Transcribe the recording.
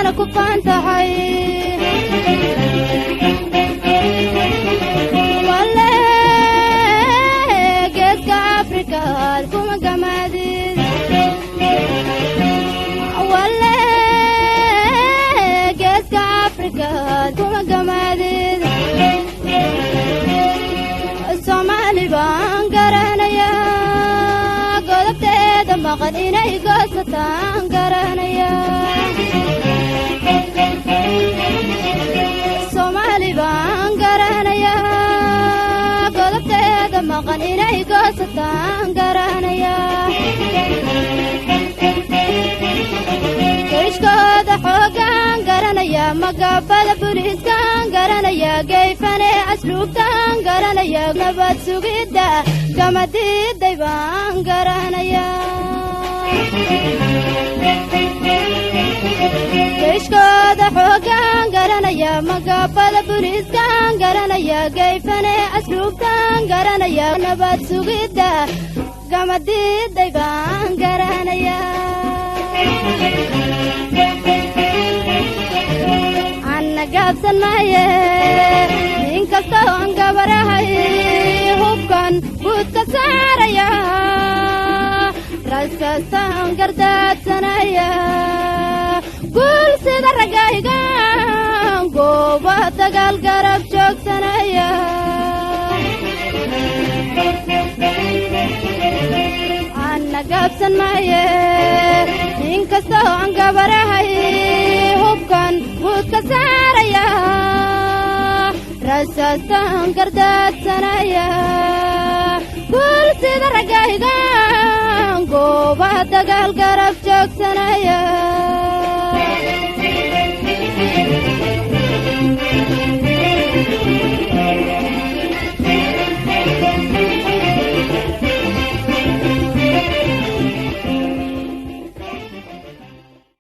waana ku faantahay wale geeska Afrika kuma gamaadid wale geeska Afrika kuma gamaadid Somali baan garanaya godobteeda maqan inay goosataan garanaya Somali baan garanaya godobteeda maqan inay goosataan garanaya Kishkooda xoogaan garanaya magabada buliiskaan garanaya geyfane asluubtaan garanaya nabad sugidda gamadiiday baan garanaya Kishkooda xoogaan garanaya magabada buliiskaan garanaya geyfane asluubtaan garanaya nabad sugidda gamadiiday baan garanaya Anagabsan maye inkastoo aan gabarahay hubkan budka saaraya raskastaan gardaadsanaya guul sida ragaygaan gooba dagaal garab joogsanaya Anagabsan maye inkastoo aan gabarahay hubkan budka saaraya raskastaan gardaadsanaya guul sida ragaygaan gooba dagaal garab joogsanaya